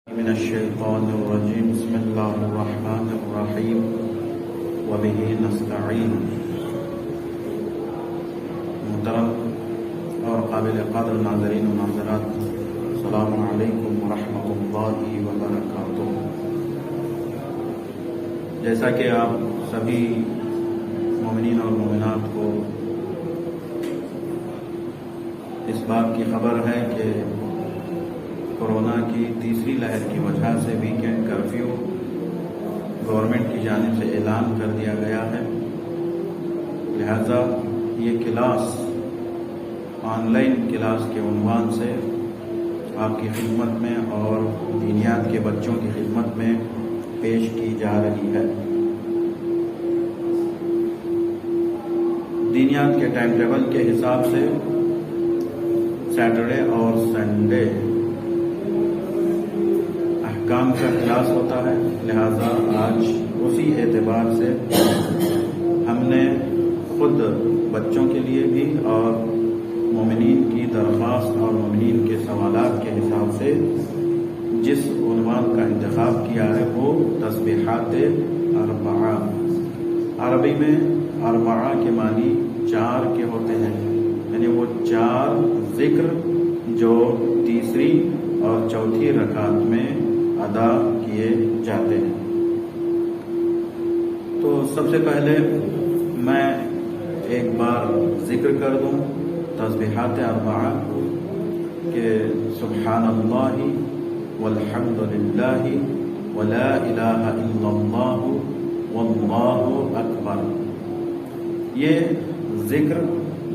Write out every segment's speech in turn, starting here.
من الشیطان الرجیم بسم اللہ الرحمن الرحیم وبہ نستعین۔ محترم اور قابل قدر ناظرین و ناظرات، السلام علیکم ورحمۃ اللہ وبرکاتہ۔ جیسا کہ آپ سبھی مومنین اور مومنات کو اس بات کی خبر ہے کہ کورونا کی تیسری لہر کی وجہ سے ویکینڈ کرفیو گورنمنٹ کی جانب سے اعلان کر دیا گیا ہے، لہذا یہ کلاس آن لائن کلاس کے عنوان سے آپ کی خدمت میں اور دینیات کے بچوں کی خدمت میں پیش کی جا رہی ہے۔ دینیات کے ٹائم ٹیبل کے حساب سے سیٹرڈے اور سنڈے احکام کا کلاس ہوتا ہے، لہذا آج اسی اعتبار سے ہم نے خود بچوں کے لیے بھی اور مومنین کی درخواست اور مومنین کے سوالات کے حساب سے جس عنوان کا انتخاب کیا ہے وہ تسبیحات اربعہ۔ عربی میں اربعہ کے معنی چار کے ہوتے ہیں، یعنی وہ چار ذکر جو تیسری اور چوتھی رکعت میں ادا کیے جاتے ہیں۔ تو سب سے پہلے میں ایک بار ذکر کر دوں تسبیحات اربعہ کہ سبحان اللہ والحمد للہ ولا الہ الا اللہ واللہ اکبر۔ یہ ذکر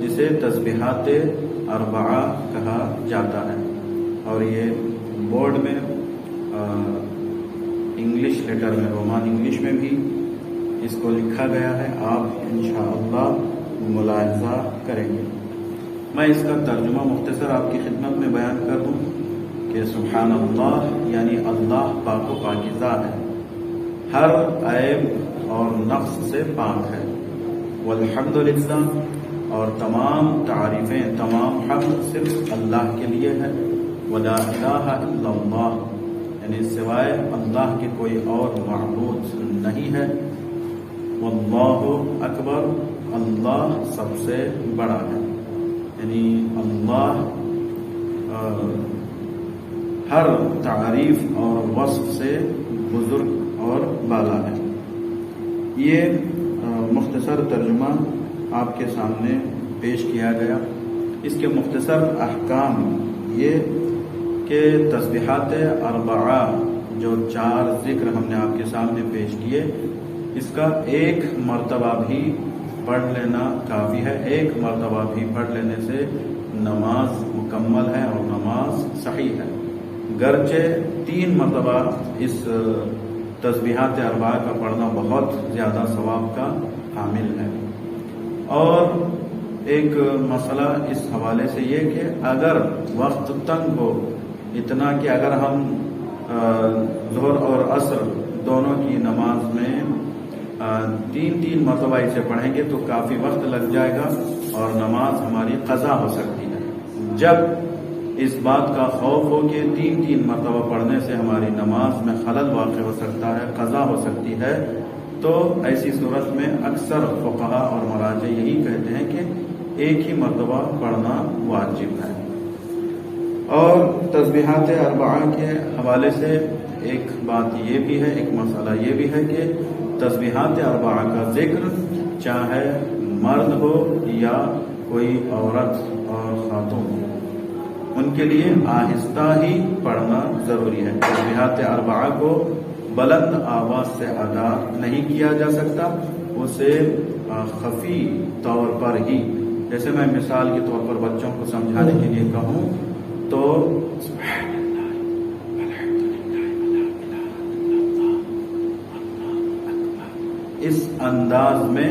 جسے تسبیحات اربعہ کہا جاتا ہے، اور یہ بورڈ میں انگلش لیٹر میں رومان انگلش میں بھی اس کو لکھا گیا ہے، آپ انشاءاللہ ملاحظہ کریں گے۔ میں اس کا ترجمہ مختصر آپ کی خدمت میں بیان کر دوں کہ سبحان اللہ یعنی اللہ پاک و پاکیزہ ہے، ہر عیب اور نقص سے پاک ہے۔ والحمدللہ، اور تمام تعریفیں تمام حمد صرف اللہ کے لیے ہے۔ ولا الہ الا اللہ، یعنی سوائے اللہ کے کوئی اور معبود نہیں ہے۔ واللہ اکبر، اللہ سب سے بڑا ہے، یعنی اللہ ہر تعریف اور وصف سے بزرگ اور بالا ہے۔ یہ مختصر ترجمہ آپ کے سامنے پیش کیا گیا۔ اس کے مختصر احکام یہ کہ تسبیحات اربعہ جو چار ذکر ہم نے آپ کے سامنے پیش کیے، اس کا ایک مرتبہ بھی پڑھ لینا کافی ہے۔ ایک مرتبہ بھی پڑھ لینے سے نماز مکمل ہے اور نماز صحیح ہے، گرچہ 3 مرتبہ اس تسبیحات اربعہ کا پڑھنا بہت زیادہ ثواب کا حامل ہے۔ اور ایک مسئلہ اس حوالے سے یہ کہ اگر وقت تنگ ہو اتنا کہ اگر ہم ظہر اور عصر دونوں کی نماز میں 3 مرتبہ اسے پڑھیں گے تو کافی وقت لگ جائے گا اور نماز ہماری قضا ہو سکتی ہے۔ جب اس بات کا خوف ہو کہ 3 مرتبہ پڑھنے سے ہماری نماز میں خلل واقع ہو سکتا ہے، قضا ہو سکتی ہے، تو ایسی صورت میں اکثر فقہا اور مراجع یہی کہتے ہیں کہ ایک ہی مرتبہ پڑھنا واجب ہے۔ اور تسبیحات اربعہ کے حوالے سے ایک بات یہ بھی ہے، ایک مسئلہ یہ بھی ہے کہ تسبیحات اربعہ کا ذکر چاہے مرد ہو یا کوئی عورت اور خاتون ہو، ان کے لیے آہستہ ہی پڑھنا ضروری ہے۔ تسبیحات اربعہ کو بلند آواز سے ادا نہیں کیا جا سکتا، اسے خفی طور پر ہی، جیسے میں مثال کے طور پر بچوں کو سمجھانے کے لیے کہوں تو سبحان اللہ والحمدللہ ولا الہ الا اللہ، اس انداز میں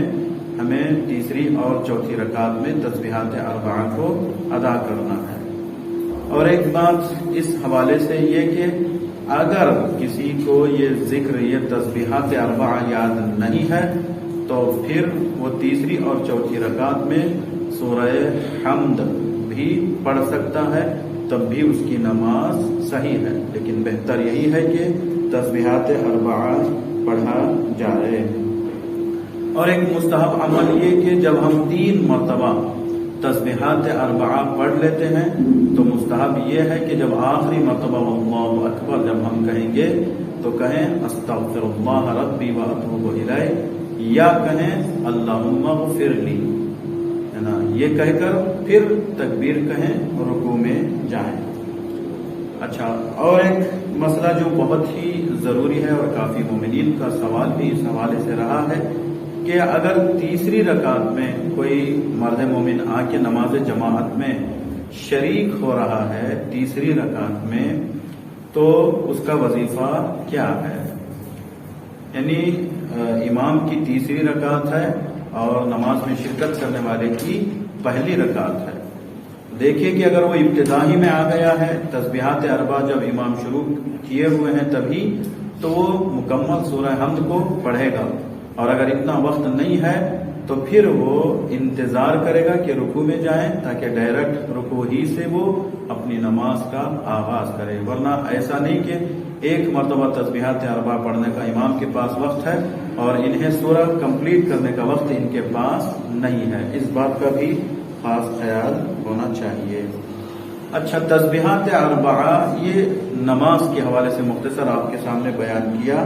ہمیں تیسری اور چوتھی رکعت میں تسبیحات اربعہ کو ادا کرنا ہے۔ اور ایک بات اس حوالے سے یہ کہ اگر کسی کو یہ ذکر، یہ تسبیحات اربعہ یاد نہیں ہے تو پھر وہ تیسری اور چوتھی رکعت میں سورہ حمد بھی پڑھ سکتا ہے، تب بھی اس کی نماز صحیح ہے، لیکن بہتر یہی ہے کہ تسبیحات اربعہ پڑھا جائے۔ اور ایک مستحب عمل یہ کہ جب ہم 3 مرتبہ تسبیحات اربعہ پڑھ لیتے ہیں تو مستحب یہ ہے کہ جب آخری مرتبہ اللہ اکبر جب ہم کہیں گے تو کہیں استغفر اللہ ربی واتوب الیہ، یا کہیں اللہم اغفر لی، ہے نا، یہ کہہ کر پھر تکبیر کہیں اور رکوع میں جائیں۔ اچھا، اور ایک مسئلہ جو بہت ہی ضروری ہے اور کافی مومنین کا سوال بھی اس حوالے سے رہا ہے کہ اگر تیسری رکعت میں کوئی مرد مومن آ کے نماز جماعت میں شریک ہو رہا ہے تیسری رکعت میں، تو اس کا وظیفہ کیا ہے؟ یعنی امام کی تیسری رکعت ہے اور نماز میں شرکت کرنے والے کی پہلی رکعت ہے۔ دیکھیے کہ اگر وہ ابتدائی میں آ گیا ہے، تسبیحات اربعہ جب امام شروع کیے ہوئے ہیں تبھی، تو وہ مکمل سورہ حمد کو پڑھے گا، اور اگر اتنا وقت نہیں ہے تو پھر وہ انتظار کرے گا کہ رکوع میں جائیں تاکہ ڈائریکٹ رکوع ہی سے وہ اپنی نماز کا آغاز کرے، ورنہ ایسا نہیں کہ ایک مرتبہ تسبیحات اربعہ پڑھنے کا امام کے پاس وقت ہے اور انہیں سورہ کمپلیٹ کرنے کا وقت ان کے پاس نہیں ہے۔ اس بات کا بھی خاص خیال ہونا چاہیے۔ اچھا، تسبیحات اربعہ یہ نماز کے حوالے سے مختصر آپ کے سامنے بیان کیا۔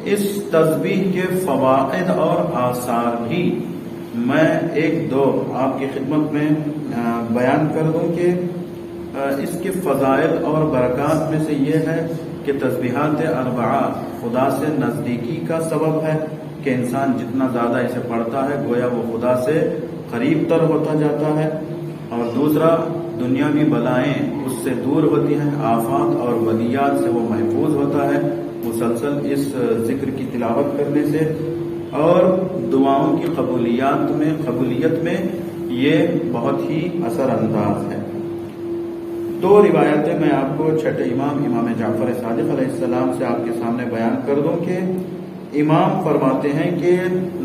اس تسبیح کے فوائد اور آثار بھی میں 1-2 آپ کی خدمت میں بیان کر دوں کہ اس کے فضائل اور برکات میں سے یہ ہے کہ تسبیحات اربعہ خدا سے نزدیکی کا سبب ہے کہ انسان جتنا زیادہ اسے پڑھتا ہے گویا وہ خدا سے قریب تر ہوتا جاتا ہے، اور دوسرا دنیاوی بلائیں اس سے دور ہوتی ہیں، آفات اور بلیات سے وہ محفوظ ہوتا ہے مسلسل اس ذکر کی تلاوت کرنے سے، اور دعاؤں کی قبولیت میں یہ بہت ہی اثر انداز ہے۔ 2 روایتیں میں آپ کو چھٹے امام جعفر صادق علیہ السلام سے آپ کے سامنے بیان کر دوں کہ امام فرماتے ہیں کہ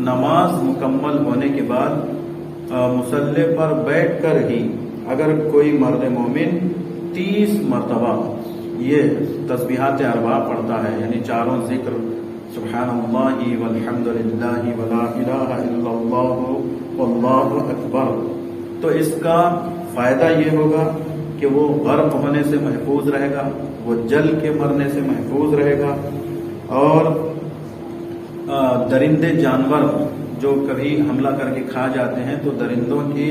نماز مکمل ہونے کے بعد مصلی پر بیٹھ کر ہی اگر کوئی مرد مومن 30 مرتبہ یہ تسبیحات اربعہ پڑھتا ہے، یعنی چاروں ذکر سبحان اللہ والحمد للہ ولا الہ الا اللہ واللہ اکبر، تو اس کا فائدہ یہ ہوگا کہ وہ غرق ہونے سے محفوظ رہے گا، وہ جل کے مرنے سے محفوظ رہے گا، اور درندے جانور جو کبھی حملہ کر کے کھا جاتے ہیں تو درندوں کے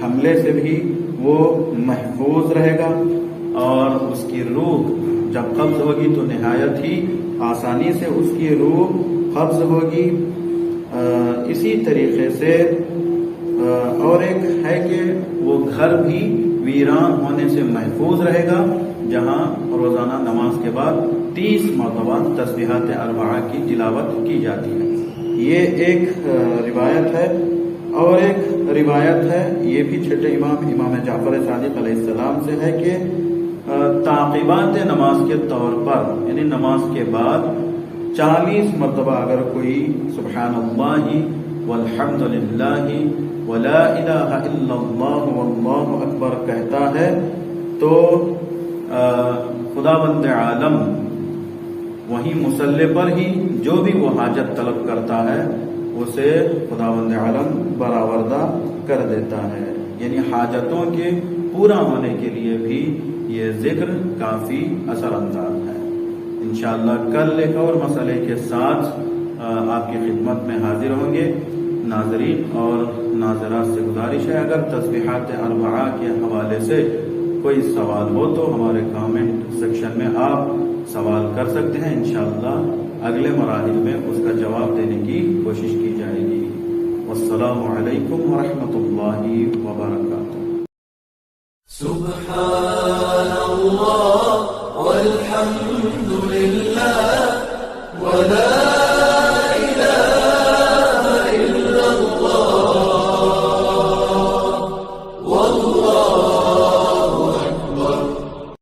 حملے سے بھی وہ محفوظ رہے گا، اور اس کی روح جب قبض ہوگی تو نہایت ہی آسانی سے اس کی روح قبض ہوگی۔ اسی طریقے سے اور ایک ہے کہ وہ گھر بھی ویران ہونے سے محفوظ رہے گا جہاں روزانہ نماز کے بعد 30 مرتبہ تسبیحات اربعہ کی تلاوت کی جاتی ہے۔ یہ ایک روایت ہے، اور ایک روایت ہے یہ بھی چھٹے امام جعفر صادق علیہ السلام سے ہے کہ تعقیبات نماز کے طور پر، یعنی نماز کے بعد 40 مرتبہ اگر کوئی سبحان اللہ والحمد للہ ولا الہ الا اللہ واللہ اکبر کہتا ہے تو خداوند عالم وہیں مصلی پر ہی جو بھی وہ حاجت طلب کرتا ہے اسے خداوند عالم برآوردہ کر دیتا ہے، یعنی حاجتوں کے پورا ہونے کے لیے بھی یہ ذکر کافی اثر انداز ہے۔ انشاءاللہ کل ایک اور مسئلے کے ساتھ آپ کی خدمت میں حاضر ہوں گے۔ ناظرین اور ناظرات سے گزارش ہے اگر تسبیحات اربعہ کے حوالے سے کوئی سوال ہو تو ہمارے کامنٹ سیکشن میں آپ سوال کر سکتے ہیں، انشاءاللہ اگلے مراحل میں اس کا جواب دینے کی کوشش کی جائے گی۔ والسلام علیکم ورحمۃ اللہ وبرکاتہ۔ سبحان اللہ والحمد للہ